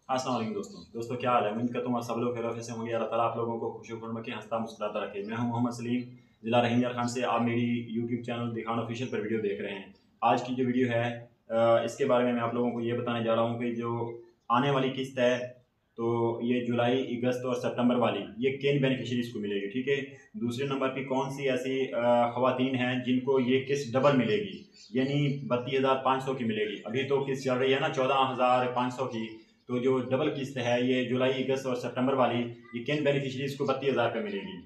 अस्सलाम वालेकुम दोस्तों क्या हाल है। उम्मीद करता हूँ आप सब लोग खैरियत से होंगे। अल्लाह ताला आप लोगों को खुश के हंसता मुस्कुराता रखे। मैं हूँ मोहम्मद सलीम, ज़िला रहीमयार खान से। आप मेरी यूट्यूब चैनल दिखान ऑफिशियल पर वीडियो देख रहे हैं। आज की जो वीडियो है इसके बारे में मैं आप लोगों को ये बताने जा रहा हूँ कि जो आने वाली किस्त है, तो ये जुलाई, अगस्त और सितंबर वाली, ये किन बेनिफिशरीज़ को मिलेगी, ठीक है। दूसरे नंबर पे कौन सी ऐसी ख़वातीन हैं जिनको ये किस्त डबल मिलेगी, यानी 32,500 की मिलेगी। अभी तो किस्त चल रही है ना 14,500 की। तो जो डबल किस्त है ये जुलाई, अगस्त और सितंबर वाली, ये किन बेनिफिशरीज़ को 32,000 रुपये मिलेगी।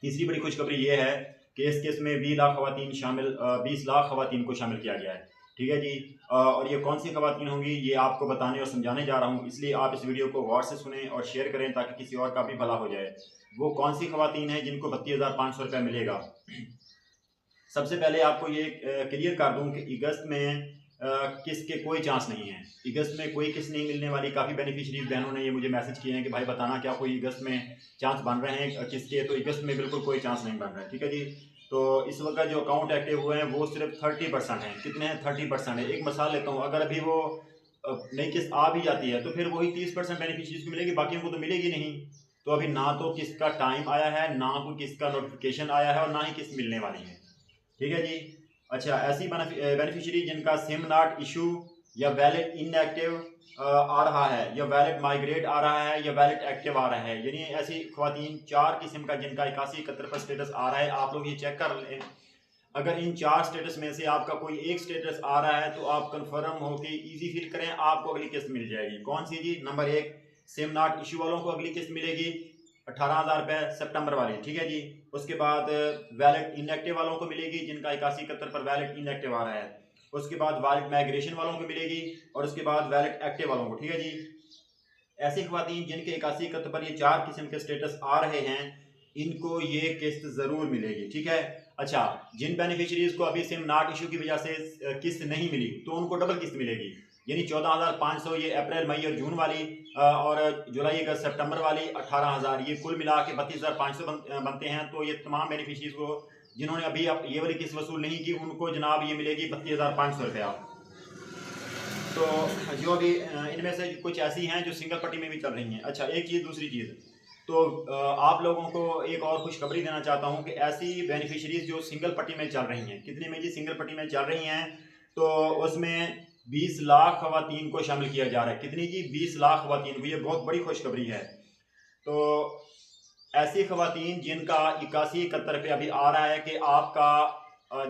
तीसरी बड़ी खुशखबरी ये है कि इस केस में 20 लाख खवातीन को शामिल किया गया है, ठीक है जी। और ये कौन सी खवातीन होंगी ये आपको बताने और समझाने जा रहा हूँ, इसलिए आप इस वीडियो को गौर से सुने और शेयर करें ताकि किसी और का भी भला हो जाए। वो कौन सी खवातीन है जिनको 32,500 रुपये मिलेगा। सबसे पहले आपको ये क्लियर कर दूं कि अगस्त में किस्त के कोई चांस नहीं है। अगस्त में कोई किस्त नहीं मिलने वाली। काफ़ी बेनिफिशरीज बहनों ने ये मुझे मैसेज किए हैं कि भाई बताना क्या कोई अगस्त में चांस बन रहे हैं किस्त के। तो अगस्त में बिल्कुल कोई चांस नहीं बन रहा है, ठीक है जी। तो इस वक्त जो अकाउंट एक्टिव हुए हैं वो सिर्फ 30% हैं। कितने हैं? 30% है। एक मिसाल लेता हूँ, अगर अभी वो नई किस्त आ भी जाती है तो फिर वही 30% बेनिफिशरीज को मिलेगी, बाकियों को तो मिलेगी नहीं। तो अभी ना तो किस्त का टाइम आया है, ना कोई किस्त का नोटिफिकेशन आया है और ना ही किस्त मिलने वाली है, ठीक है जी। अच्छा, ऐसी बेनिफिशियरी जिनका सिम नॉट इशू या वैलिड इनएक्टिव आ रहा है, या वैलिड माइग्रेट आ रहा है, या वैलिड एक्टिव आ रहा है, यानी ऐसी खवातीन 4 किस्म का जिनका 81-71 पर स्टेटस आ रहा है। आप लोग ये चेक कर लें, अगर इन 4 स्टेटस में से आपका कोई एक स्टेटस आ रहा है तो आप कंफर्म होके इजी फील करें, आपको अगली किस्त मिल जाएगी। कौन सी जी? नंबर 1, सिम नॉट इशू वालों को अगली किस्त मिलेगी 18,000 रुपये सितंबर वाली, ठीक है जी। उसके बाद वैलिड इनएक्टिव वालों को मिलेगी जिनका 81-71 पर वैलिड इनएक्टिव आ रहा है। उसके बाद वैलिड माइग्रेशन वालों को मिलेगी, और उसके बाद वैलिड एक्टिव वालों को, ठीक है जी। ऐसी खवातीन जिनके 81-71 पर ये 4 किस्म के स्टेटस आ रहे हैं, इनको ये किस्त जरूर मिलेगी, ठीक है। अच्छा, जिन बेनिफिशरीज को अभी सिम नॉट इशू की वजह से किस्त नहीं मिली तो उनको डबल किस्त मिलेगी, यानी 14,500 ये अप्रैल, मई और जून वाली, और जुलाई, अगस्त, सितंबर वाली 18,000, ये कुल मिला के 32,500 बनते हैं। तो ये तमाम बेनिफिशरीज को जिन्होंने अभी ये वाली किस्त वसूल नहीं की उनको जनाब ये मिलेगी 32,500 रुपया। तो जो अभी इनमें से कुछ ऐसी हैं जो सिंगल पट्टी में भी चल रही हैं। अच्छा, एक चीज़, दूसरी चीज़, तो आप लोगों को एक और खुशखबरी देना चाहता हूं कि ऐसी बेनिफिशरीज जो सिंगल पट्टी में चल रही हैं, कितने में जी? सिंगल पट्टी में चल रही हैं, तो उसमें 20 लाख खवातीन को शामिल किया जा रहा है। कितनी जी? 20 लाख खवातीन को। ये बहुत बड़ी खुशखबरी है। तो ऐसी खवातीन जिनका 81-71 पे अभी आ रहा है कि आपका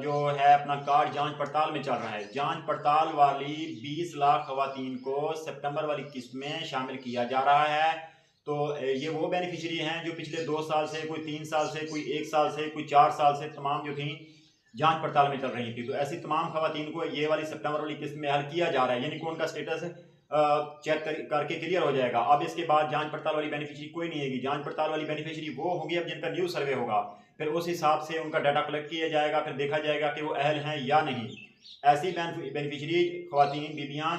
जो है अपना कार्ड जांच पड़ताल में चल रहा है, जांच पड़ताल वाली 20 लाख खवातीन को सितंबर वाली किस्त में शामिल किया जा रहा है। तो ये वो बेनिफिशियरी हैं जो पिछले 2 साल से, कोई 3 साल से, कोई 1 साल से, कोई 4 साल से तमाम जो थी जांच पड़ताल में चल रही थी। तो ऐसी तमाम खवातीन को ये वाली सितंबर वाली किस्त में हल किया जा रहा है, यानी कि उनका स्टेटस चेक करके क्लियर हो जाएगा। अब इसके बाद जांच पड़ताल वाली बेनिफिशियरी कोई नहीं है। जांच पड़ताल वाली बेनिफिशियरी वो होंगी अब जिनका न्यू सर्वे होगा, फिर उस हिसाब से उनका डाटा कलेक्ट किया जाएगा, फिर देखा जाएगा कि वो अहल हैं या नहीं। ऐसी बेनिफिशियरी खवातीन, बीबियाँ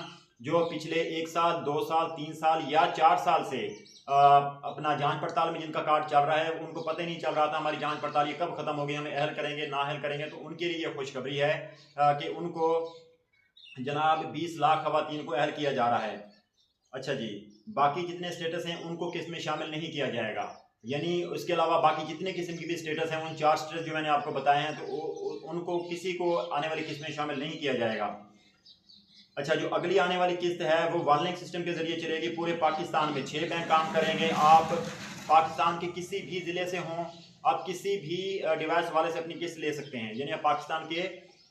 जो पिछले 1 साल, 2 साल, 3 साल या 4 साल से अपना जांच पड़ताल में जिनका कार्ड चल रहा है, उनको पता ही नहीं चल रहा था हमारी जांच पड़ताल ये कब खत्म होगी, हमें अहल करेंगे ना अहल करेंगे, तो उनके लिए ये खुशखबरी है कि उनको जनाब 20 लाख खवातीन को अहल किया जा रहा है। अच्छा जी, बाकी जितने स्टेटस हैं उनको किस में शामिल नहीं किया जाएगा, यानी उसके अलावा बाकी जितने किस्म की भी स्टेटस हैं, उन 4 स्टेटस जो मैंने आपको बताए हैं, तो उनको किसी को आने वाली किस्त में शामिल नहीं किया जाएगा। अच्छा, जो अगली आने वाली किस्त है वो वन लिंक सिस्टम के जरिए चलेगी पूरे पाकिस्तान में। 6 बैंक काम करेंगे। आप पाकिस्तान के किसी भी ज़िले से हों, आप किसी भी डिवाइस वाले से अपनी किस्त ले सकते हैं, यानी आप पाकिस्तान के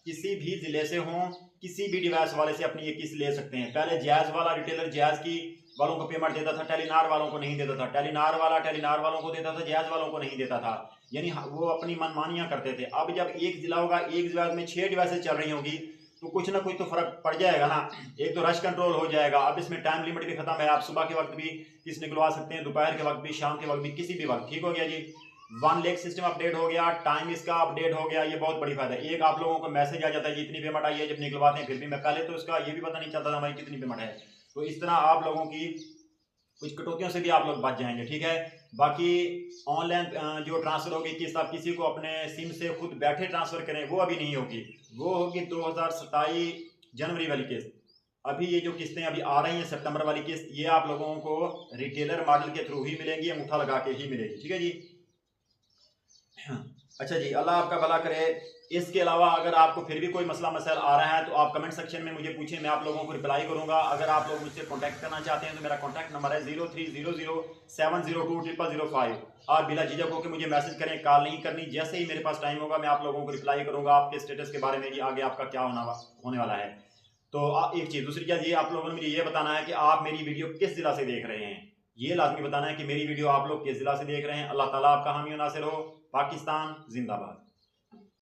किसी भी ज़िले से हों, किसी भी डिवाइस वाले से अपनी ये किस्त ले सकते हैं। पहले जैज़ वाला रिटेलर जैज़ की वालों को पेमेंट देता था, टेलीनार वालों को नहीं देता था। टेलीनार वाला टेलीनार वालों को देता था, जैज़ वालों को नहीं देता था, यानी वो अपनी मनमानियाँ करते थे। अब जब एक ज़िला होगा, एक डिवाइस में 6 डिवाइसेज चल रही होगी, तो कुछ ना कुछ तो फ़र्क पड़ जाएगा ना। एक तो रश कंट्रोल हो जाएगा। अब इसमें टाइम लिमिट भी खत्म है, आप सुबह के वक्त भी किस्त निकलवा सकते हैं, दोपहर के वक्त भी, शाम के वक्त भी, किसी भी वक्त। ठीक हो गया जी। वन लेख सिस्टम अपडेट हो गया, टाइम इसका अपडेट हो गया, ये बहुत बड़ी फायदा है। एक आप लोगों को मैसेज आ जाता है कि इतनी पेमेंट आई है जब निकलवाते हैं, फिर भी मैं पहले तो इसका ये भी पता नहीं चलता था हमारी कितनी पेमेंट है। तो इस तरह आप लोगों की कुछ कटौतियों से भी आप लोग बच जाएंगे, ठीक है। बाकी ऑनलाइन जो ट्रांसफर होगी किस्त, आप किसी को अपने सिम से खुद बैठे ट्रांसफर करें, वो अभी नहीं होगी। वो होगी 2027 जनवरी वाली किस्त। अभी ये जो किस्तें अभी आ रही हैं सितंबर वाली किस्त, ये आप लोगों को रिटेलर मॉडल के थ्रू ही मिलेंगी, अंगूठा लगा के ही मिलेगी। ठीक है जी। अच्छा जी, अल्लाह आपका भला करे। इसके अलावा अगर आपको फिर भी कोई मसला मसाइल आ रहा है तो आप कमेंट सेक्शन में मुझे पूछें, मैं आप लोगों को रिप्लाई करूंगा। अगर आप लोग मुझसे कांटेक्ट करना चाहते हैं तो मेरा कांटेक्ट नंबर है 0300702005। आप बिला झिझक होकर मुझे मैसेज करें, कॉल नहीं करनी। जैसे ही मेरे पास टाइम होगा मैं आप लोगों को रिप्लाई करूंगा आपके स्टेटस के बारे में कि आगे आपका क्या होने वाला है। तो एक चीज़, दूसरी चीज़ ये आप लोगों ने मुझे ये बताना है कि आप मेरी वीडियो किस जिला से देख रहे हैं। ये लाजमी बताना है कि मेरी वीडियो आप लोग किस जिला से देख रहे हैं। अल्लाह ताला आपका हामी नासिर हो। पाकिस्तान जिंदाबाद।